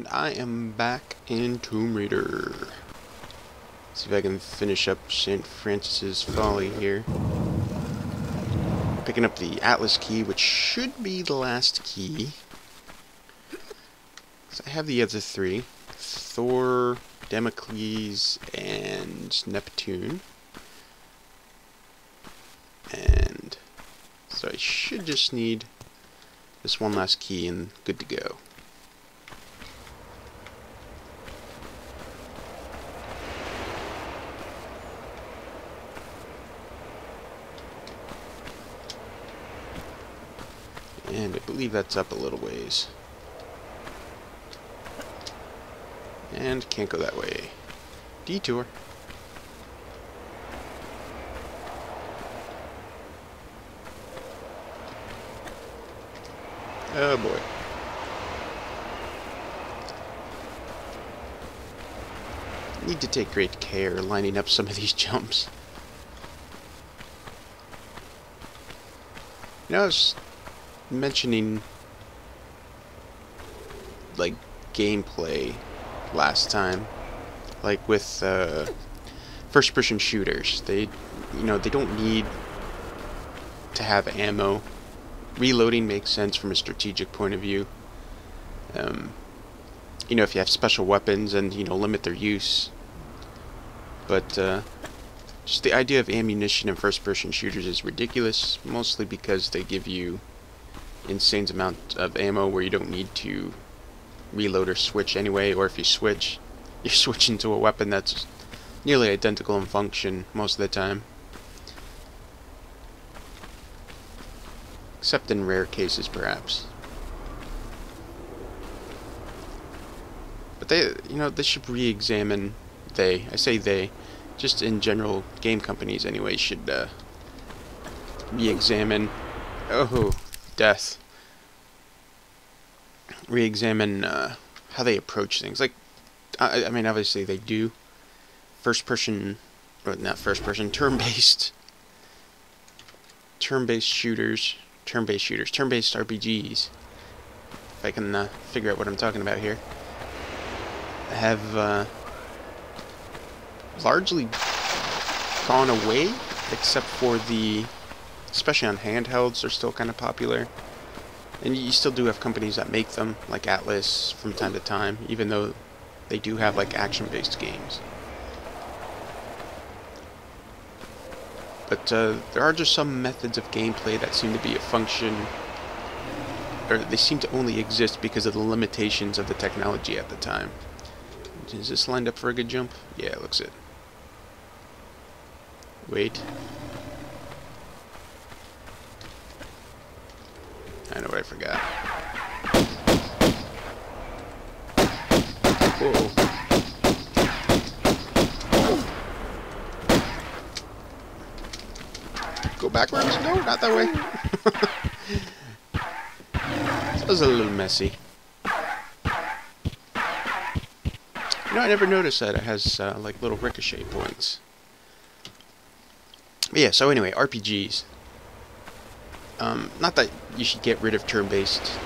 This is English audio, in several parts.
And I am back in Tomb Raider. See if I can finish up St. Francis's Folly here. Picking up the Atlas key, which should be the last key. So I have the other three. Thor, Damocles, and Neptune. And so I should just need this one last key and good to go. And I believe that's up a little ways. And can't go that way. Detour. Oh boy. Need to take great care lining up some of these jumps. You know, I was mentioning like gameplay last time, like with first-person shooters. They don't need to have ammo. Reloading makes sense from a strategic point of view. If you have special weapons and limit their use. But just the idea of ammunition in first-person shooters is ridiculous, mostly because they give you insane amount of ammo where you don't need to reload or switch anyway, or if you switch, you're switching to a weapon that's nearly identical in function most of the time. Except in rare cases, perhaps. But they should re-examine, I say they, just in general, game companies anyway, should re-examine, death. Re-examine how they approach things. Like, I mean, obviously they do. Turn-based shooters, turn-based RPGs. If I can figure out what I'm talking about here, have largely gone away, except for especially on handhelds, they're still kind of popular. And you still do have companies that make them, like Atlas, from time to time, even though they do have like action-based games. But there are just some methods of gameplay that seem to be a function, or they seem to only exist because of the limitations of the technology at the time. Is this lined up for a good jump? Yeah, it looks it. Wait. I know what I forgot. Whoa. Go backwards? No, not that way. That was a little messy. I never noticed that it has like little ricochet points. But yeah, so anyway, RPGs. Not that you should get rid of turn-based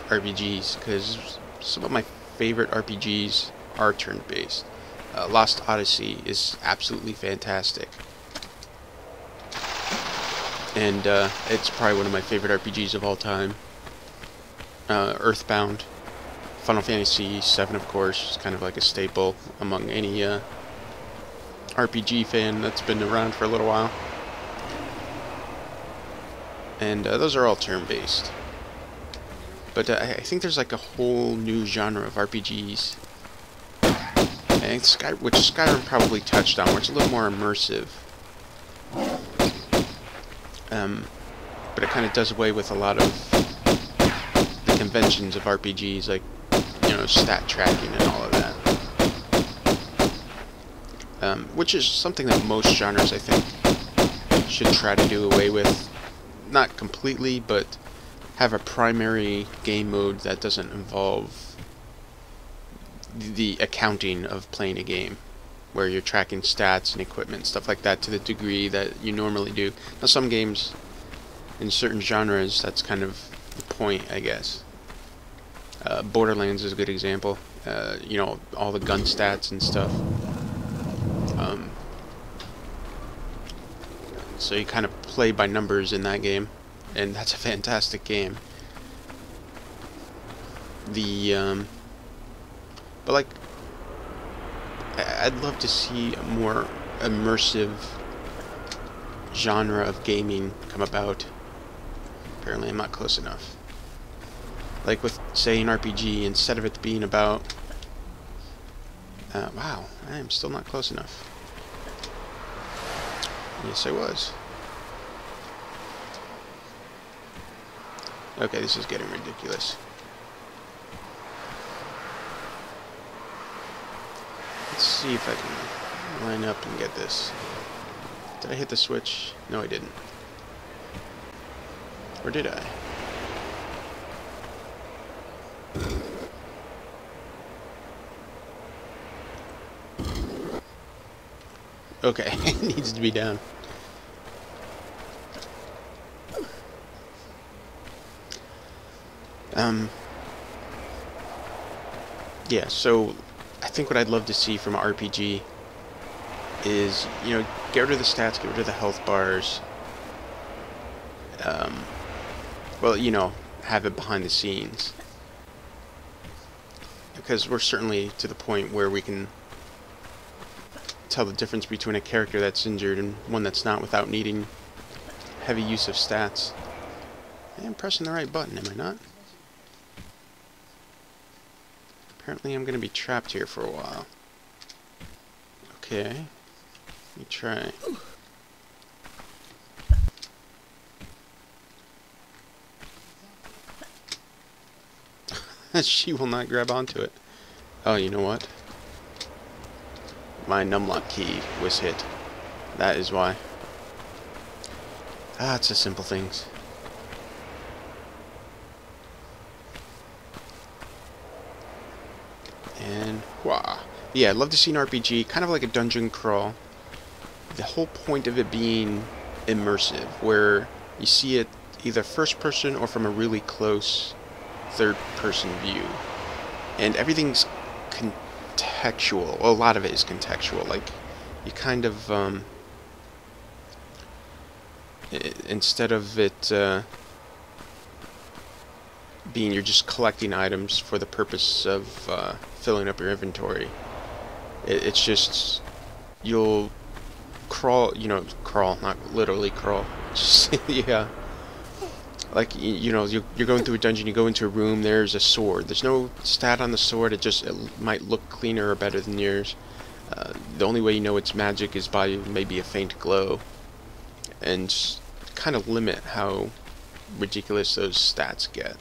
RPGs, because some of my favorite RPGs are turn-based. Lost Odyssey is absolutely fantastic. And it's probably one of my favorite RPGs of all time. Earthbound. Final Fantasy VII, of course, is kind of like a staple among any RPG fan that's been around for a little while. And those are all turn-based. But I think there's like a whole new genre of RPGs, which Skyrim probably touched on, where it's a little more immersive. But it kind of does away with a lot of the conventions of RPGs, like stat tracking and all of that. Which is something that most genres, I think, should try to do away with. Not completely, but have a primary game mode that doesn't involve the accounting of playing a game, where you're tracking stats and equipment, stuff like that, to the degree that you normally do. Now, some games, in certain genres, that's kind of the point, I guess. Borderlands is a good example. you know, all the gun stats and stuff. So you kind of play by numbers in that game, and that's a fantastic game. But like, I'd love to see a more immersive genre of gaming come about. Apparently I'm not close enough. Like with, say, an RPG, instead of it being about... wow, I am still not close enough. Yes, I was. Okay, this is getting ridiculous. Let's see if I can line up and get this. Did I hit the switch? No, I didn't. Or did I? Okay, it needs to be down. Yeah, so I think what I'd love to see from an RPG is, you know, get rid of the stats, get rid of the health bars. Well, you know, have it behind the scenes. Because we're certainly to the point where we can tell the difference between a character that's injured and one that's not without needing heavy use of stats. I am pressing the right button, am I not? Apparently I'm going to be trapped here for a while. Okay. Let me try. She will not grab onto it. Oh, you know what? My numlock key was hit. That is why. Ah, it's the simple things. And, wow. Yeah, I'd love to see an RPG, kind of like a dungeon crawl. The whole point of it being immersive, where you see it either first person or from a really close third person view. And everything's contextual. Well, a lot of it is contextual. Like, you kind of, instead of it being you're just collecting items for the purpose of filling up your inventory, it's just you'll crawl, you know, crawl, not literally crawl. Just, yeah. Like, you know, you're going through a dungeon, you go into a room, there's a sword. There's no stat on the sword, it might look cleaner or better than yours. The only way you know it's magic is by maybe a faint glow. And kind of limit how ridiculous those stats get.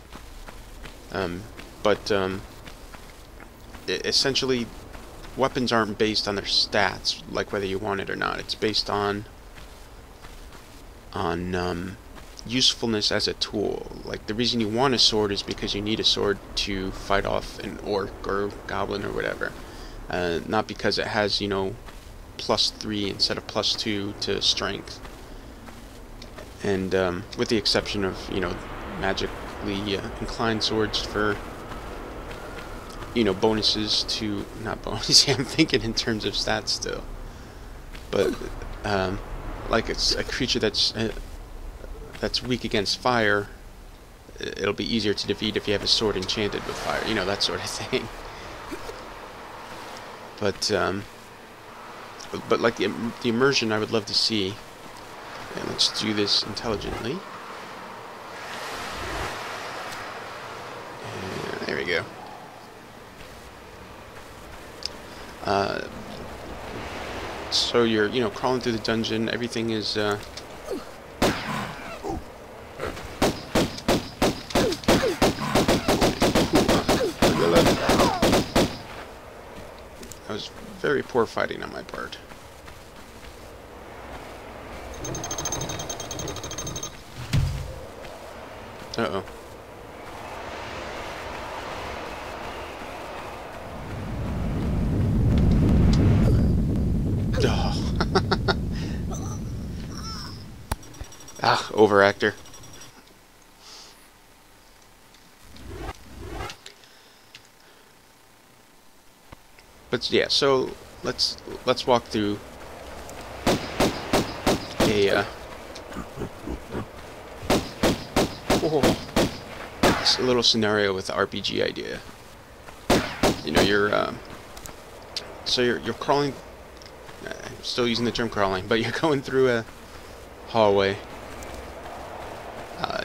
Essentially, weapons aren't based on their stats, like whether you want it or not. It's based on usefulness as a tool. Like, the reason you want a sword is because you need a sword to fight off an orc or goblin or whatever. Not because it has, you know, +3 instead of +2 to strength. And with the exception of, you know, magically inclined swords for, you know, bonuses to, not bonuses, I'm thinking in terms of stats still. But like, it's a creature that's weak against fire, it'll be easier to defeat if you have a sword enchanted with fire, you know, that sort of thing. But like the immersion I would love to see. And let's do this intelligently. And there we go. So you're, you know, crawling through the dungeon, everything is that was very poor fighting on my part. Uh-oh. Oh. Ah, overactor. But yeah, so let's walk through a a little scenario with the RPG idea. You know, you're crawling. I'm still using the term crawling, but you're going through a hallway.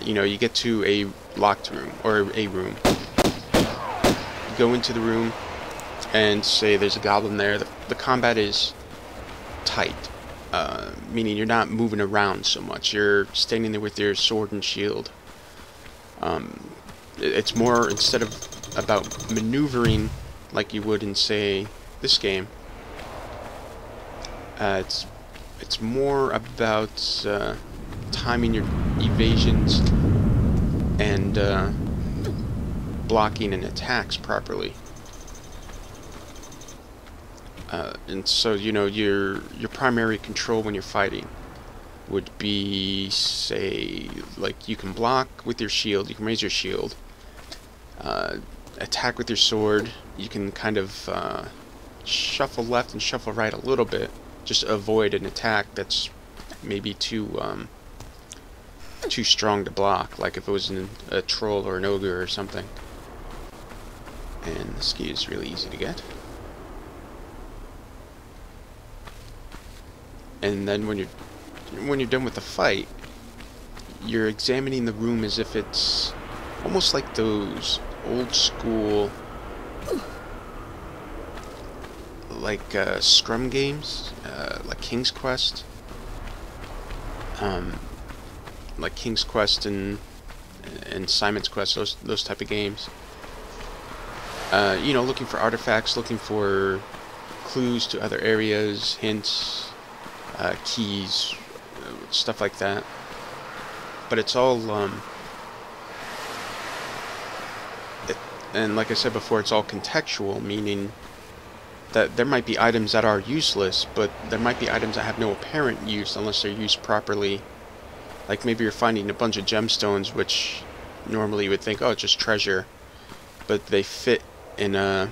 You know, you get to a locked room or a room. You go into the room and say there's a goblin there. The combat is tight, meaning you're not moving around so much. You're standing there with your sword and shield. It's more, instead of about maneuvering like you would in, say, this game, it's more about timing your evasions and blocking and attacks properly. And so, you know, your primary control when you're fighting would be, say, like, you can block with your shield, you can raise your shield, attack with your sword, you can kind of shuffle left and shuffle right a little bit, just to avoid an attack that's maybe too strong to block, like if it was a troll or an ogre or something. And this key is really easy to get. And then when you're done with the fight, you're examining the room as if it's almost like those old school, like Scrum games, like King's Quest, like King's Quest and Simon's Quest, those type of games. You know, looking for artifacts, looking for clues to other areas, hints, keys, stuff like that. But it's all, and like I said before, it's all contextual, meaning that there might be items that are useless, but there might be items that have no apparent use unless they're used properly. Like maybe you're finding a bunch of gemstones, which normally you would think, oh, it's just treasure, but they fit in a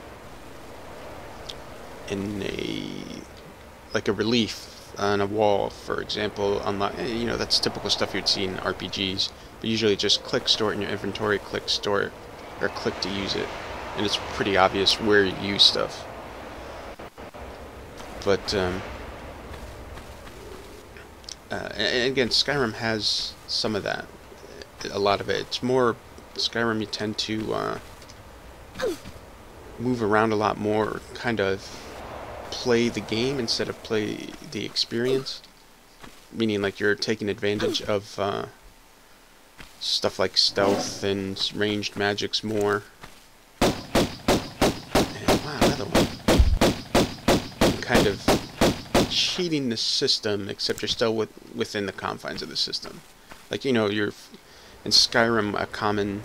like a relief on a wall, for example. You know, that's typical stuff you'd see in RPGs. But usually just click store it in your inventory, click store it, or click to use it, and it's pretty obvious where you use stuff. But and again, Skyrim has some of that, a lot of it. It's more Skyrim. You tend to move around a lot more, kind of play the game instead of play the experience, meaning like you're taking advantage of stuff like stealth and ranged magics more. And wow, another one. You're kind of cheating the system, except you're still within the confines of the system. Like, you know, you're in Skyrim, a common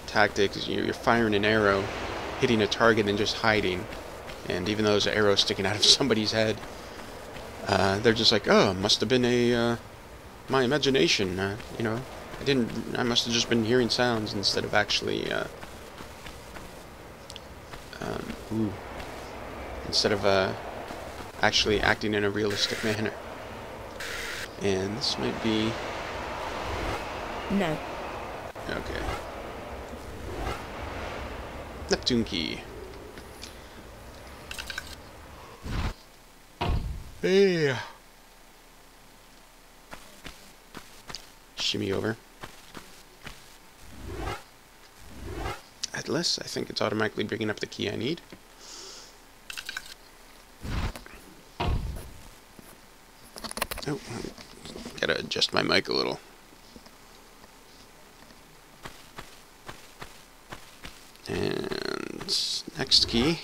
tactic is you're firing an arrow, hitting a target, and just hiding. And even though there's an arrow sticking out of somebody's head, they're just like, oh, it must have been my imagination. You know, I must have just been hearing sounds instead of actually, actually acting in a realistic manner. And this might be... No. Okay. Neptune key. Hey. Shimmy over. Atlas, I think it's automatically bringing up the key I need. Oh, gotta adjust my mic a little. And next key,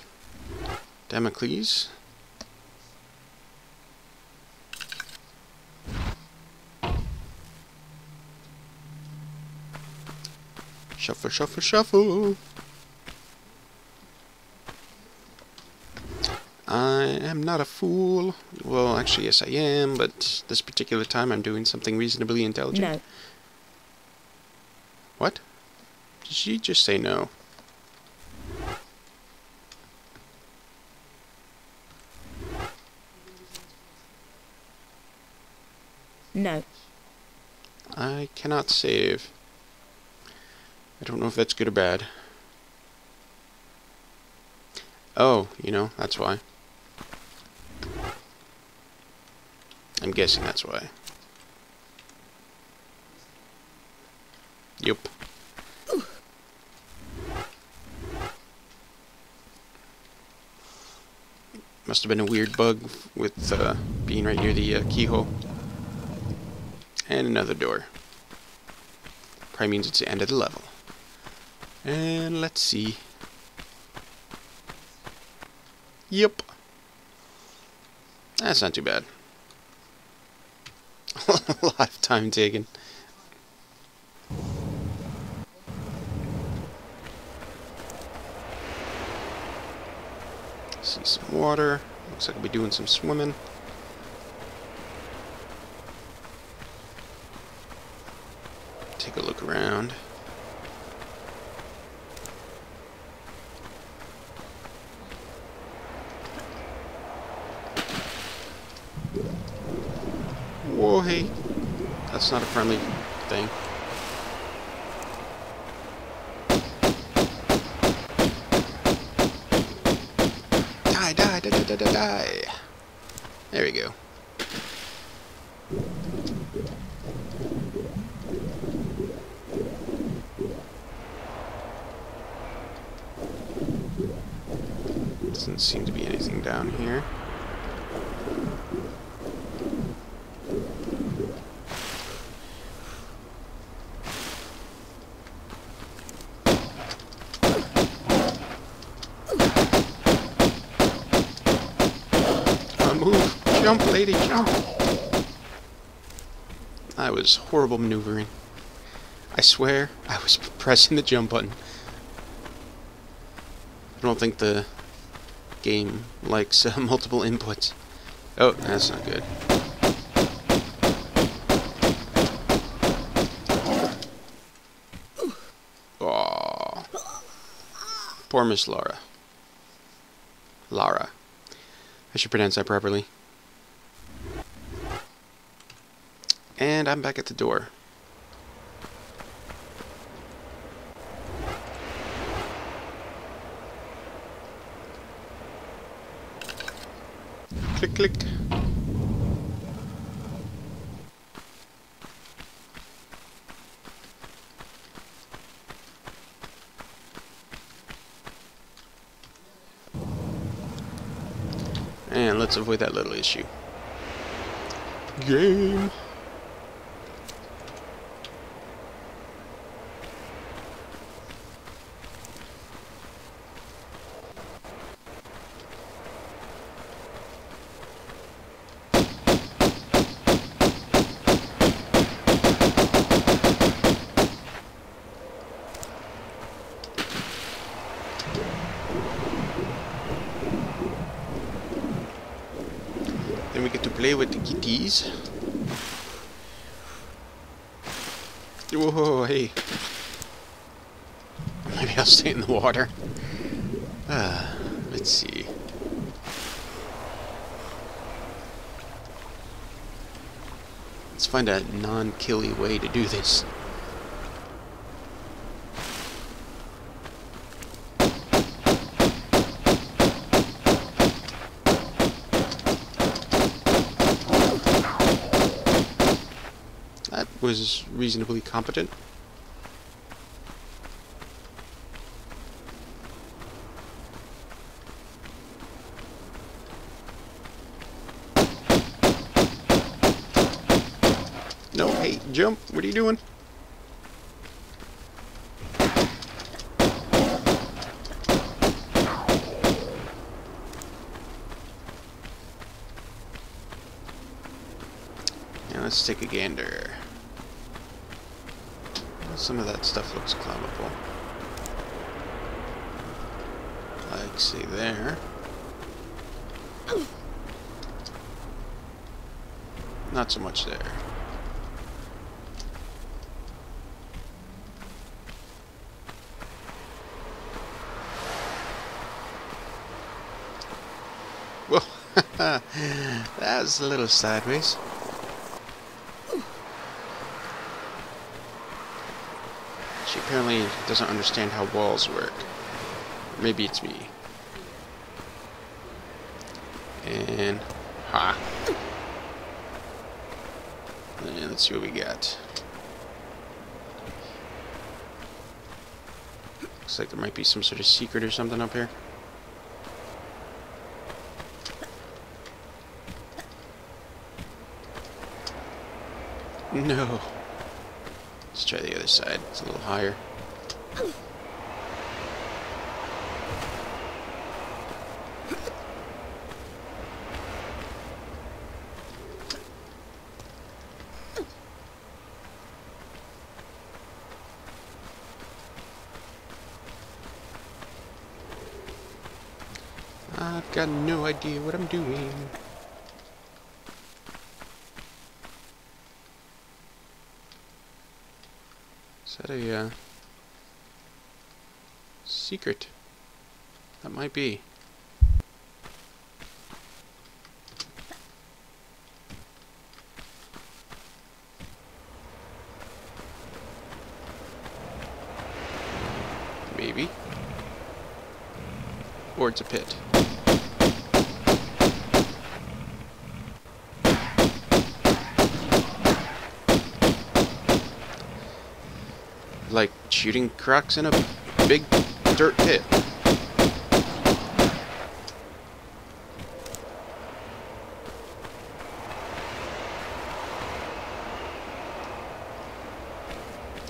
Damocles. Shuffle, shuffle, shuffle. I am not a fool. Well, actually, yes, I am, but this particular time I'm doing something reasonably intelligent. No. What? Did she just say no? No. I cannot save. I don't know if that's good or bad. Oh, you know, that's why. I'm guessing that's why. Yup. Must have been a weird bug with being right near the keyhole. And another door. Probably means it's the end of the level. And let's see. Yep. That's not too bad. A lot of time taken. See some water. Looks like we'll be doing some swimming. Take a look around. Whoa, hey. That's not a friendly thing. Die, die, die, die, die, die, die. There we go. Doesn't seem to be anything down here. Move! Jump, lady, jump! That was horrible maneuvering. I swear, I was pressing the jump button. I don't think the game likes multiple inputs. Oh, that's not good. Aww. Poor Miss Laura. Lara. I should pronounce that properly. And I'm back at the door. Click, click. And let's avoid that little issue. Game. Then we get to play with the kitties. Whoa, hey. Maybe I'll stay in the water. Let's see. Let's find a non-killy way to do this. That was reasonably competent. No, hey, jump. What are you doing? Now let's take a gander. Some of that stuff looks climbable. Like, say, there. Not so much there. Well, that was a little sideways. apparently doesn't understand how walls work. Maybe it's me. And ha. And let's see what we got. Looks like there might be some sort of secret or something up here. No. Let's try the other side. It's a little higher. I've got no idea what I'm doing. Is that a secret? That might be. Maybe. Or it's a pit. Like shooting crocs in a big dirt pit.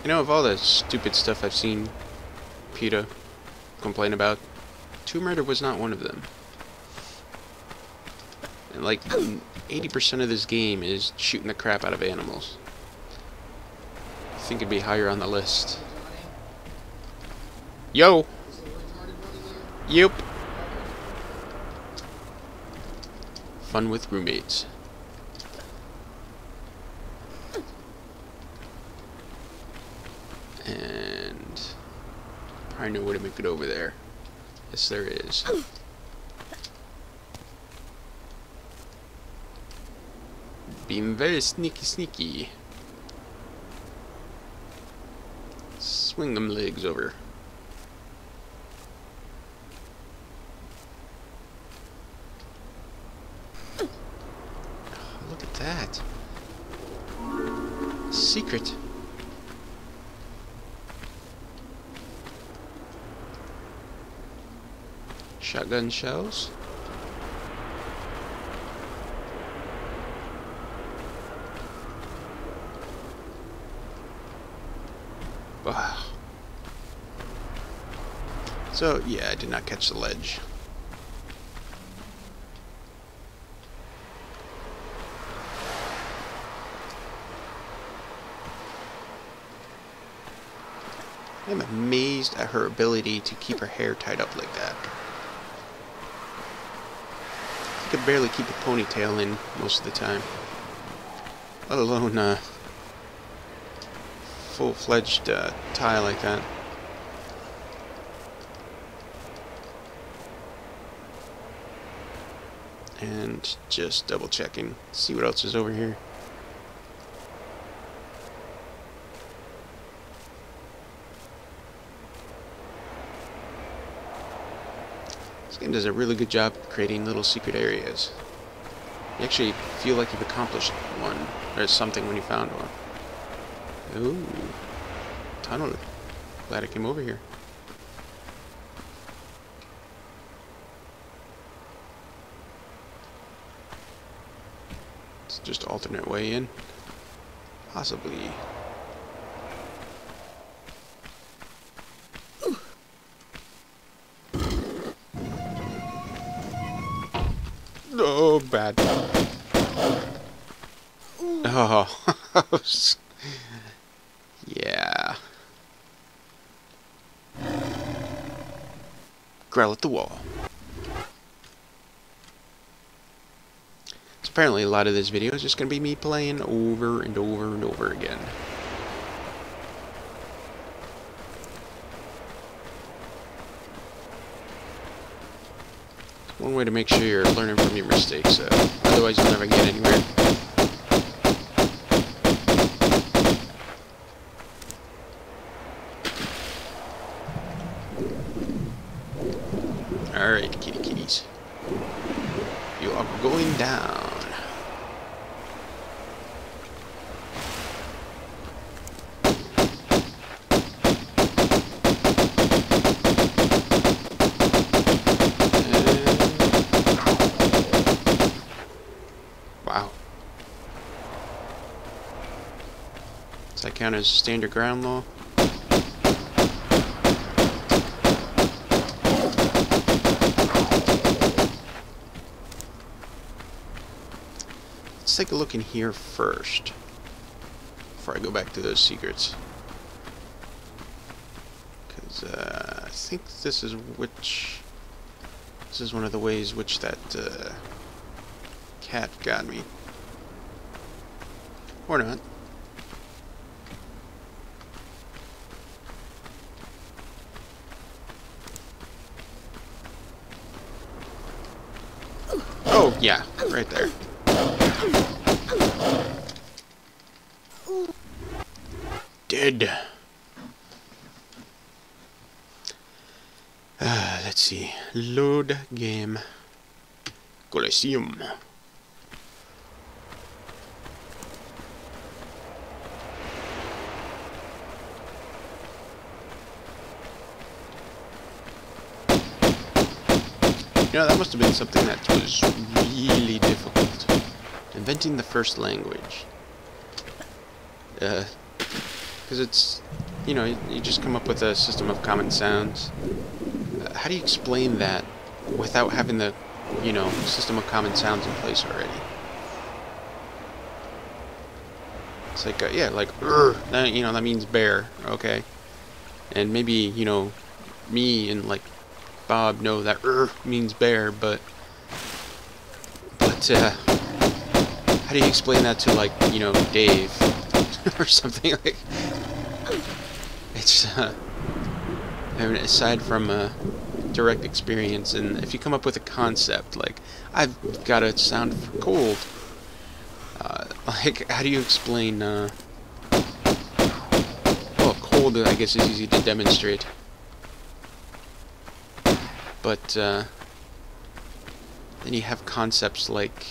You know, of all the stupid stuff I've seen PETA complain about, Tomb Raider was not one of them. And like 80% of this game is shooting the crap out of animals. I think it'd be higher on the list. Yo! Yep. Fun with roommates. And probably know where to make it over there. Yes, there is. Being very sneaky. Swing them legs over. Oh, look at that. Secret. Shotgun shells. Wow. So, yeah, I did not catch the ledge. I'm amazed at her ability to keep her hair tied up like that. I could barely keep a ponytail in most of the time. Let alone, full-fledged, tie like that. And just double checking, see what else is over here. This game does a really good job creating little secret areas. You actually feel like you've accomplished one, or something when you found one. Ooh, tunnel. Glad I came over here. It's just alternate way in. Possibly. Oh, bad. Oh, yeah. Growl at the wall. So apparently a lot of this video is just going to be me playing over and over and over again. One way to make sure you're learning from your mistakes, otherwise you'll never get anywhere. Does that count as standard ground law? Let's take a look in here first, before I go back to those secrets. Because I think this is one of the ways which that cat got me. Or not. Oh, yeah, right there. Dead. Let's see. Load game. Colosseum. You know, that must have been something that was really difficult. Inventing the first language. Because it's, you know, you just come up with a system of common sounds. How do you explain that without having the, you know, system of common sounds in place already? It's like, yeah, like, that, you know, that means bear, okay? And maybe, you know, me and, like, Bob know that means bear, but how do you explain that to, like, you know, Dave or something? Like, it's I mean, aside from direct experience, and if you come up with a concept like I've got a sound for cold, like, how do you explain well, cold I guess is easy to demonstrate. But then you have concepts like,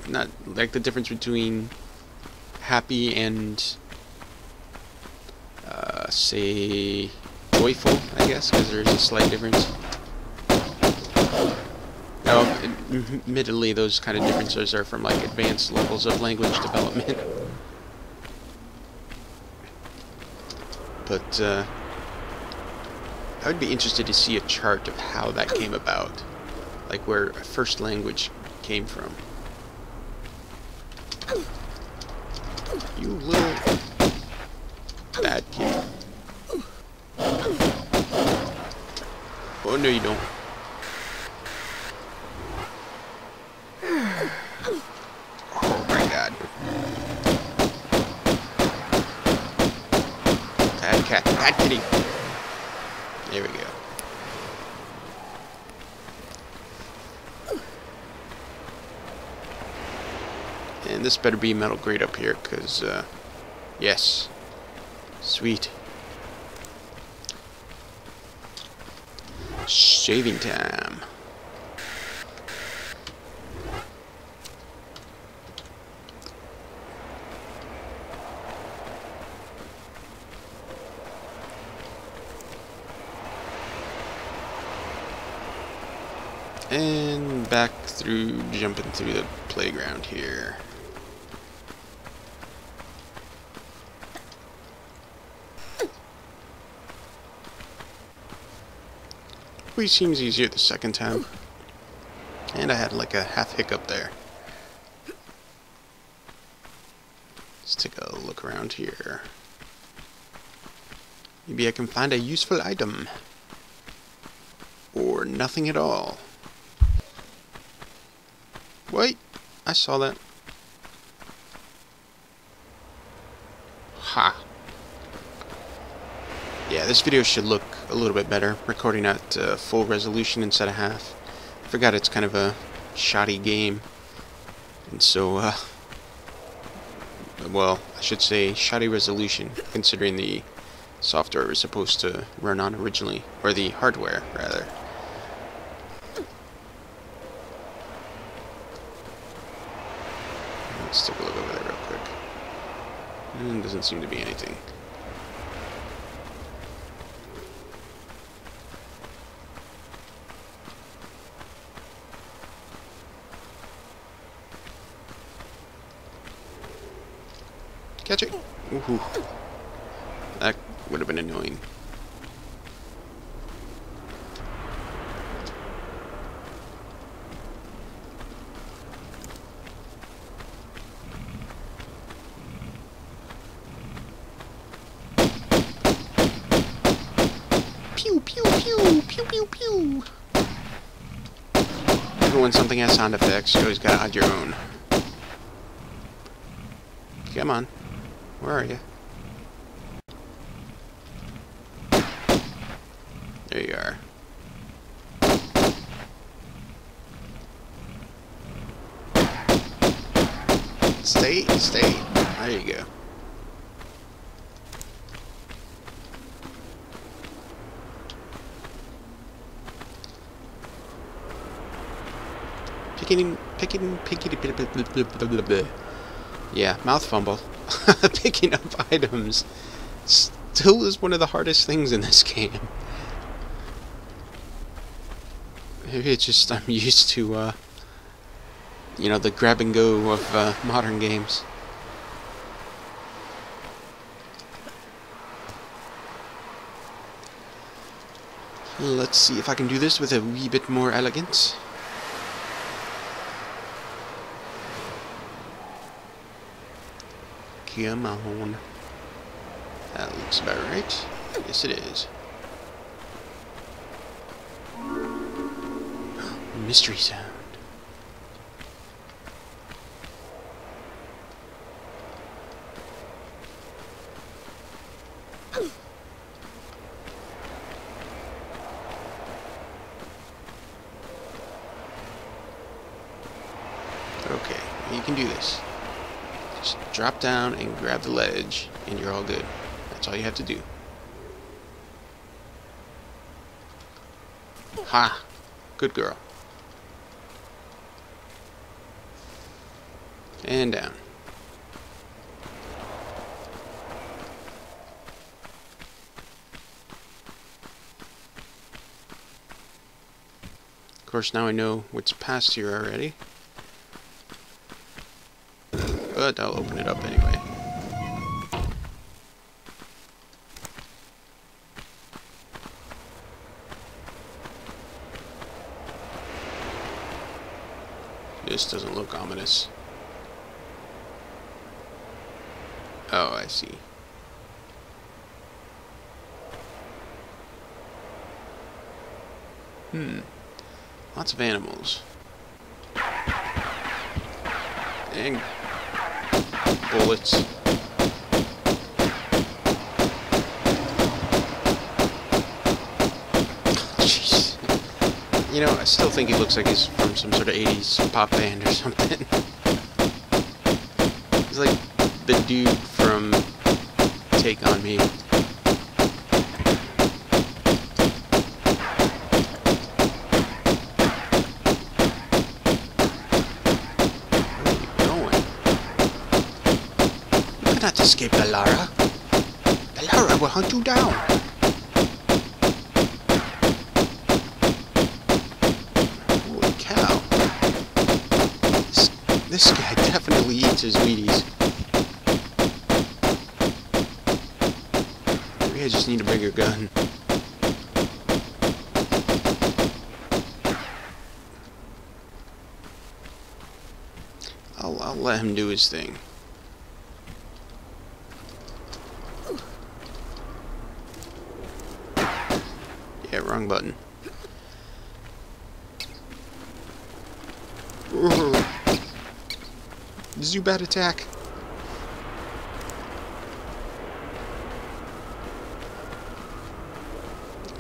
not like the difference between happy and say joyful, I guess, because there's a slight difference. Now, admittedly, those kind of differences are from like advanced levels of language development. But I would be interested to see a chart of how that came about, like where a first language came from. You little bad kid. Oh, no, you don't. Oh my god. Bad cat. Bad kitty. There we go. And this better be metal grate up here, because, yes. Sweet. Shaving time. And back through, jumping through the playground here. Which seems easier the second time. And I had like a half hiccup there. Let's take a look around here. Maybe I can find a useful item. Or nothing at all. Wait, I saw that. Ha. Yeah, this video should look a little bit better. Recording at full resolution instead of half. I forgot it's kind of a shoddy game. And so, well, I should say shoddy resolution, considering the software was supposed to run on originally. Or the hardware, rather. Let's take a look over there real quick. And doesn't seem to be anything. Catch it. Ooh. That would have been annoying. Pew, pew, pew, pew, pew, pew. Even when something has sound effects, you always gotta add your own. Come on. Where are you? There you are. Stay. There you go. Picking. Yeah, mouth fumble. Picking up items still is one of the hardest things in this game. Maybe it's just I'm used to, you know, the grab and go of modern games. Let's see if I can do this with a wee bit more elegance. Come on. That looks about right. Yes, it is. Mystery sound. Okay, you can do this. Just drop down and grab the ledge, and you're all good. That's all you have to do. Ha! Good girl. And down. Of course, now I know what's past here already. But I'll open it up anyway. This doesn't look ominous. Oh, I see. Lots of animals. And bullets. Jeez. You know, I still think he looks like he's from some sort of 80s pop band or something. He's like the dude from Take On Me. Not escape the Lara. The Lara will hunt you down. Holy cow. This guy definitely eats his Wheaties. Maybe I just need a bigger gun. I'll let him do his thing. Yeah, wrong button. Zubat attack.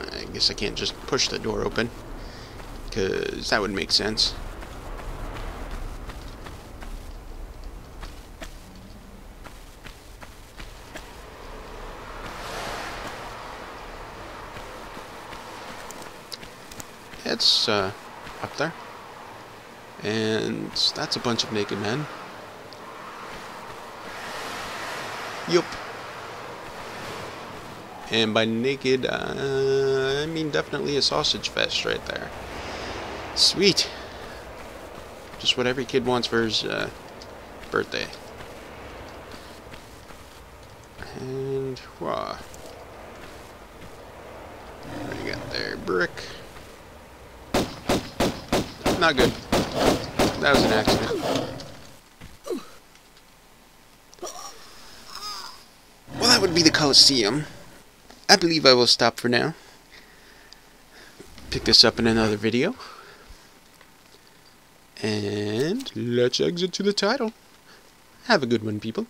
I guess I can't just push the door open, because that would make sense. It's up there, and that's a bunch of naked men. Yup. And by naked, I mean definitely a sausage fest right there. Sweet. Just what every kid wants for his birthday. And, wow. What do you got there? Brick. Not good. That was an accident. Well, that would be the Colosseum. I believe I will stop for now. Pick this up in another video. And let's exit to the title. Have a good one, people.